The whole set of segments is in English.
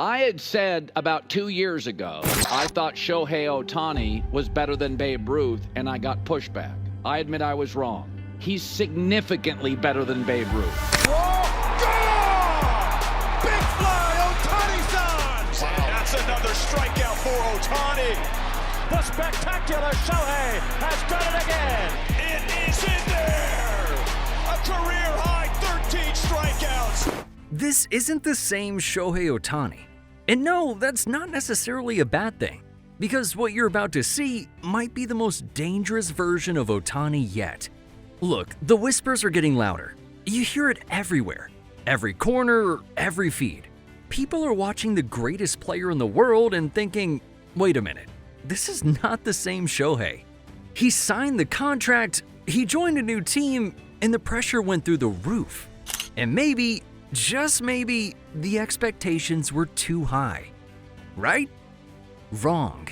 I had said about 2 years ago, I thought Shohei Ohtani was better than Babe Ruth, and I got pushback. I admit I was wrong. He's significantly better than Babe Ruth. Big fly, Ohtani-san! Wow. That's another strikeout for Ohtani. The spectacular Shohei has done it again. It is in there. A career-high 13 strikeouts. This isn't the same Shohei Ohtani. And no, that's not necessarily a bad thing, because what you're about to see might be the most dangerous version of Ohtani yet. Look, the whispers are getting louder. You hear it everywhere. Every corner, every feed. People are watching the greatest player in the world and thinking, wait a minute, this is not the same Shohei. He signed the contract, he joined a new team, and the pressure went through the roof. And maybe, just maybe, the expectations were too high. Right? Wrong.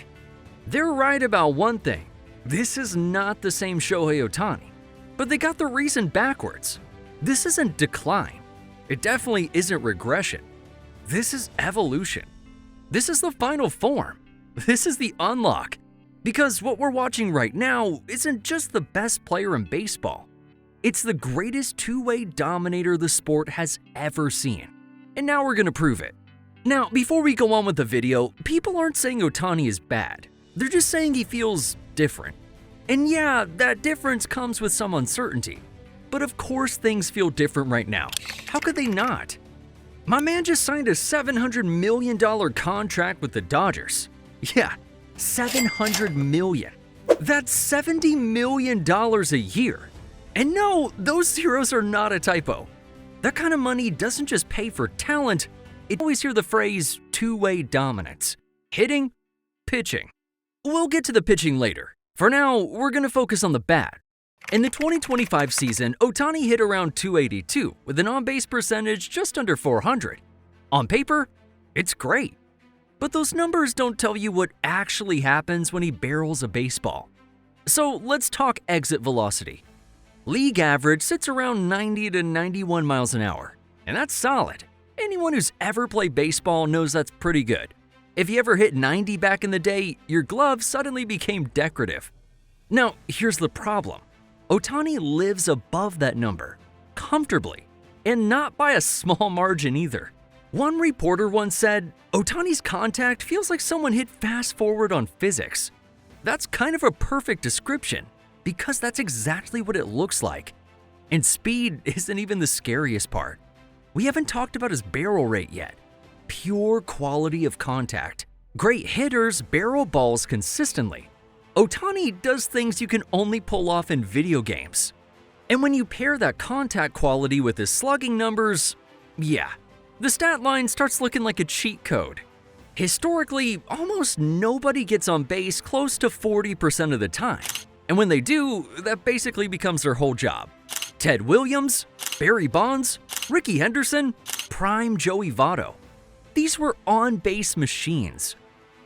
They're right about one thing. This is not the same Shohei Ohtani. But they got the reason backwards. This isn't decline. It definitely isn't regression. This is evolution. This is the final form. This is the unlock. Because what we're watching right now isn't just the best player in baseball. It's the greatest two-way dominator the sport has ever seen. And now we're gonna prove it. Now, before we go on with the video, people aren't saying Ohtani is bad. They're just saying he feels different. And yeah, that difference comes with some uncertainty. But of course things feel different right now. How could they not? My man just signed a $700 million contract with the Dodgers. Yeah, $700 million. That's $70 million a year. And no, those zeros are not a typo. That kind of money doesn't just pay for talent. You always hear the phrase two-way dominance. Hitting, pitching. We'll get to the pitching later. For now, we're going to focus on the bat. In the 2025 season, Ohtani hit around 282 with an on-base percentage just under 400. On paper, it's great. But those numbers don't tell you what actually happens when he barrels a baseball. So let's talk exit velocity. League average sits around 90 to 91 miles an hour, and that's solid. Anyone who's ever played baseball knows that's pretty good. If you ever hit 90 back in the day, your glove suddenly became decorative. Now, here's the problem. Ohtani lives above that number, comfortably, and not by a small margin either. One reporter once said, Ohtani's contact feels like someone hit fast forward on physics. That's kind of a perfect description, because that's exactly what it looks like. And speed isn't even the scariest part. We haven't talked about his barrel rate yet. Pure quality of contact. Great hitters barrel balls consistently. Ohtani does things you can only pull off in video games. And when you pair that contact quality with his slugging numbers, yeah, the stat line starts looking like a cheat code. Historically, almost nobody gets on base close to 40% of the time. And when they do, that basically becomes their whole job. Ted Williams, Barry Bonds, Ricky Henderson, prime Joey Votto. These were on-base machines.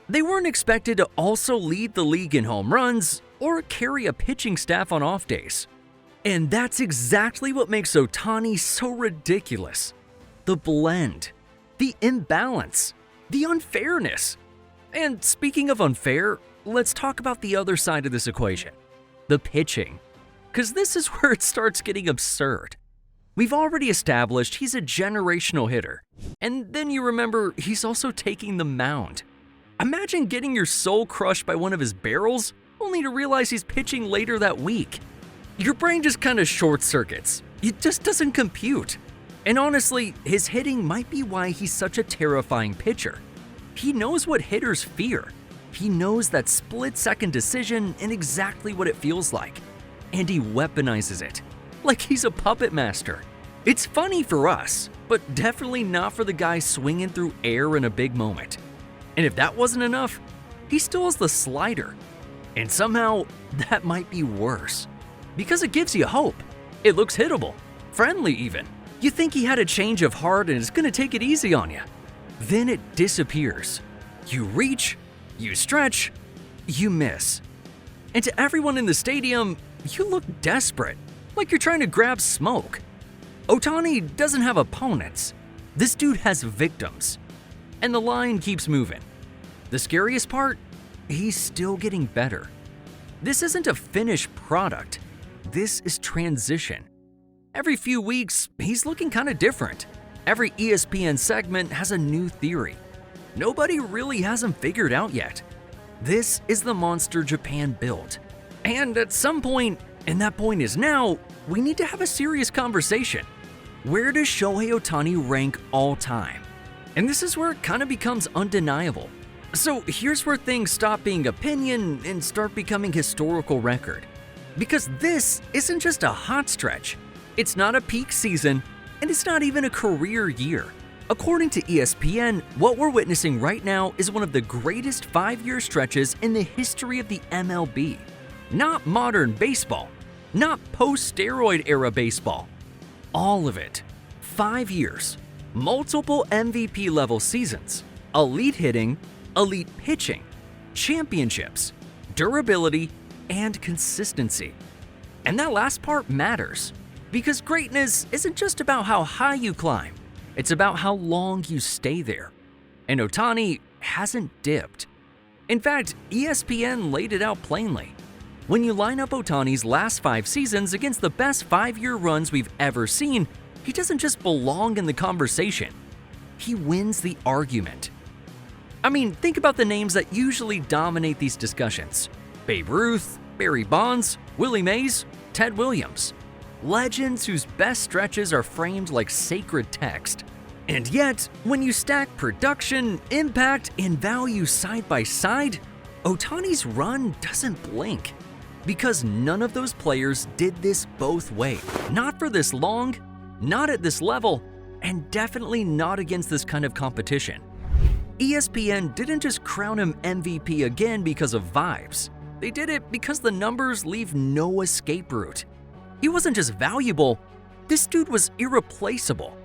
They weren't expected to also lead the league in home runs or carry a pitching staff on off days. And that's exactly what makes Ohtani so ridiculous. The blend, the imbalance, the unfairness. And speaking of unfair, let's talk about the other side of this equation, the pitching. Because this is where it starts getting absurd. We've already established he's a generational hitter. And then you remember he's also taking the mound. Imagine getting your soul crushed by one of his barrels, only to realize he's pitching later that week. Your brain just kind of short circuits. It just doesn't compute. And honestly, his hitting might be why he's such a terrifying pitcher. He knows what hitters fear. He knows that split-second decision and exactly what it feels like. And he weaponizes it, like he's a puppet master. It's funny for us, but definitely not for the guy swinging through air in a big moment. And if that wasn't enough, he still has the slider. And somehow, that might be worse. Because it gives you hope. It looks hittable, friendly even. You think he had a change of heart and is gonna take it easy on you. Then it disappears. You reach, you stretch, you miss. And to everyone in the stadium, you look desperate, like you're trying to grab smoke. Ohtani doesn't have opponents. This dude has victims. and the line keeps moving. The scariest part? He's still getting better. This isn't a finished product. This is transition. Every few weeks, he's looking kind of different. Every ESPN segment has a new theory. Nobody really has him figured out yet. This is the monster Japan built. And at some point, and that point is now, we need to have a serious conversation. Where does Shohei Ohtani rank all time? And this is where it kind of becomes undeniable. So here's where things stop being opinion and start becoming historical record. Because this isn't just a hot stretch. It's not a peak season, and it's not even a career year. According to ESPN, what we're witnessing right now is one of the greatest 5-year stretches in the history of the MLB. Not modern baseball, not post-steroid era baseball. All of it. 5 years, multiple MVP level seasons, elite hitting, elite pitching, championships, durability, and consistency. And that last part matters, because greatness isn't just about how high you climb, it's about how long you stay there. And Ohtani hasn't dipped. In fact, ESPN laid it out plainly. When you line up Ohtani's last 5 seasons against the best 5-year runs we've ever seen, he doesn't just belong in the conversation. He wins the argument. I mean, think about the names that usually dominate these discussions. Babe Ruth, Barry Bonds, Willie Mays, Ted Williams. Legends whose best stretches are framed like sacred text. And yet, when you stack production, impact, and value side by side, Ohtani's run doesn't blink. Because none of those players did this both ways. Not for this long, not at this level, and definitely not against this kind of competition. ESPN didn't just crown him MVP again because of vibes. They did it because the numbers leave no escape route. He wasn't just valuable, this dude was irreplaceable.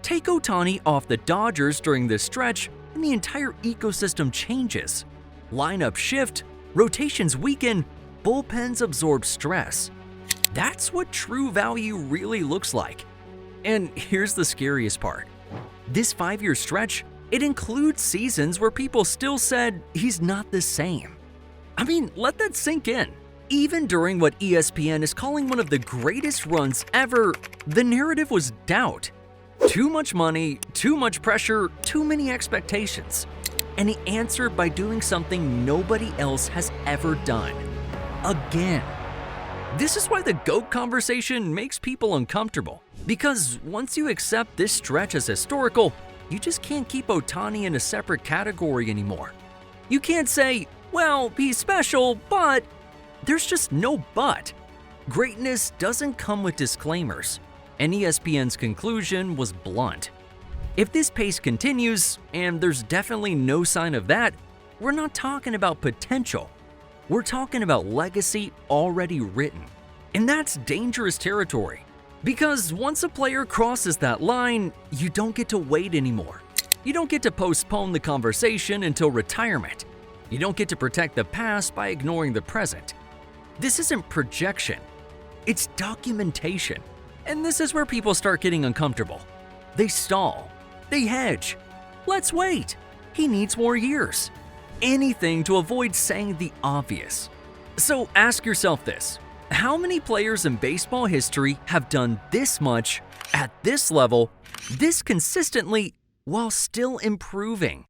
Take Ohtani off the Dodgers during this stretch, and the entire ecosystem changes. Lineup shift, rotations weaken, bullpens absorb stress. That's what true value really looks like. And here's the scariest part. This 5-year stretch, it includes seasons where people still said he's not the same. I mean, let that sink in. Even during what ESPN is calling one of the greatest runs ever, the narrative was doubt. Too much money, too much pressure, too many expectations. And he answered by doing something nobody else has ever done. Again. This is why the GOAT conversation makes people uncomfortable. Because once you accept this stretch as historical, you just can't keep Ohtani in a separate category anymore. You can't say, well, he's special, but... There's just no but. Greatness doesn't come with disclaimers, and ESPN's conclusion was blunt. If this pace continues, and there's definitely no sign of that, we're not talking about potential. We're talking about legacy already written. And that's dangerous territory. Because once a player crosses that line, you don't get to wait anymore. You don't get to postpone the conversation until retirement. You don't get to protect the past by ignoring the present. This isn't projection, it's documentation. And this is where people start getting uncomfortable. They stall, they hedge. Let's wait, he needs more years. Anything to avoid saying the obvious. So ask yourself this, how many players in baseball history have done this much, at this level, this consistently, while still improving?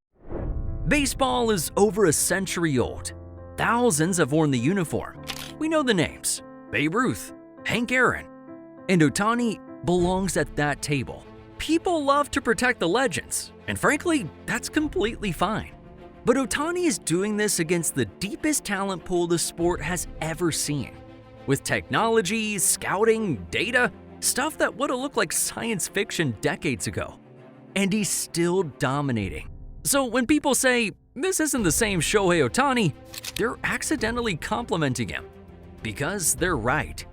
Baseball is over a century old. Thousands have worn the uniform. We know the names, Babe Ruth, Hank Aaron, and Ohtani belongs at that table. People love to protect the legends, and frankly, that's completely fine. But Ohtani is doing this against the deepest talent pool the sport has ever seen. With technology, scouting, data, stuff that would have looked like science fiction decades ago. And he's still dominating. So when people say, this isn't the same Shohei Ohtani, they're accidentally complimenting him. Because they're right.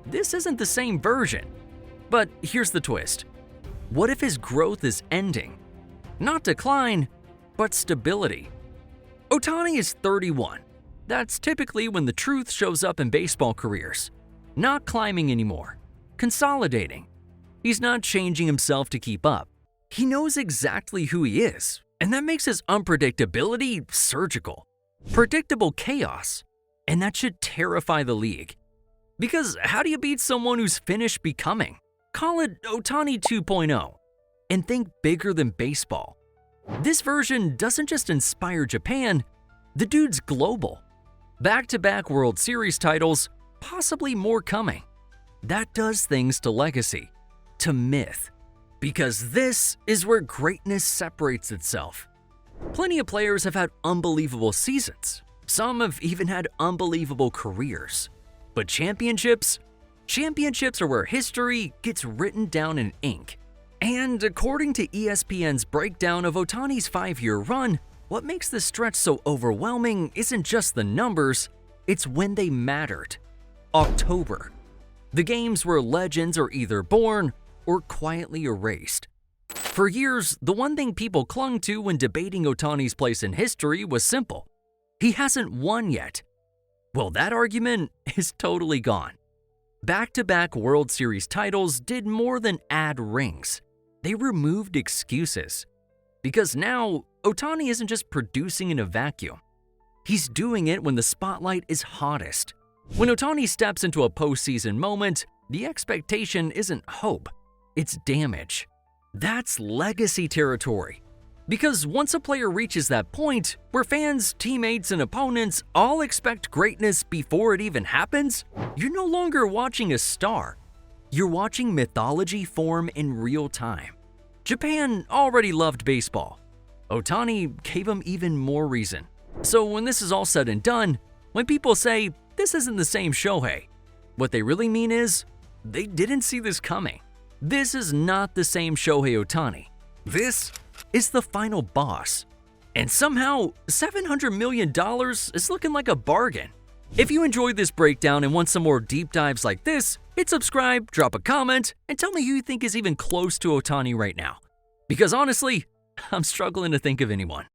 This isn't the same version. But here's the twist. What if his growth is ending? Not decline, but stability. Ohtani is 31. That's typically when the truth shows up in baseball careers. Not climbing anymore. Consolidating. He's not changing himself to keep up. He knows exactly who he is, And that makes his unpredictability surgical. Predictable chaos. And that should terrify the league. Because how do you beat someone who's finished becoming? Call it Otani 2.0. And think bigger than baseball. This version doesn't just inspire Japan, the dude's global. Back-to-back World Series titles, possibly more coming. That does things to legacy, to myth. Because this is where greatness separates itself. Plenty of players have had unbelievable seasons. Some have even had unbelievable careers. But championships are where history gets written down in ink. And according to ESPN's breakdown of Ohtani's 5-year run, what makes this stretch so overwhelming isn't just the numbers, it's when they mattered. October. The games where legends are either born or quietly erased. For years, the one thing people clung to when debating Ohtani's place in history was simple. He hasn't won yet. Well, that argument is totally gone. Back-to-back World Series titles did more than add rings. They removed excuses. Because now, Ohtani isn't just producing in a vacuum. He's doing it when the spotlight is hottest. When Ohtani steps into a postseason moment, the expectation isn't hope, it's damage. That's legacy territory. Because once a player reaches that point, where fans, teammates, and opponents all expect greatness before it even happens, you're no longer watching a star. You're watching mythology form in real time. Japan already loved baseball. Ohtani gave them even more reason. So when this is all said and done, when people say, this isn't the same Shohei, what they really mean is, they didn't see this coming. This is not the same Shohei Ohtani. This is the final boss. And somehow, $700 million is looking like a bargain. If you enjoyed this breakdown and want some more deep dives like this, hit subscribe, drop a comment, and tell me who you think is even close to Ohtani right now. Because honestly, I'm struggling to think of anyone.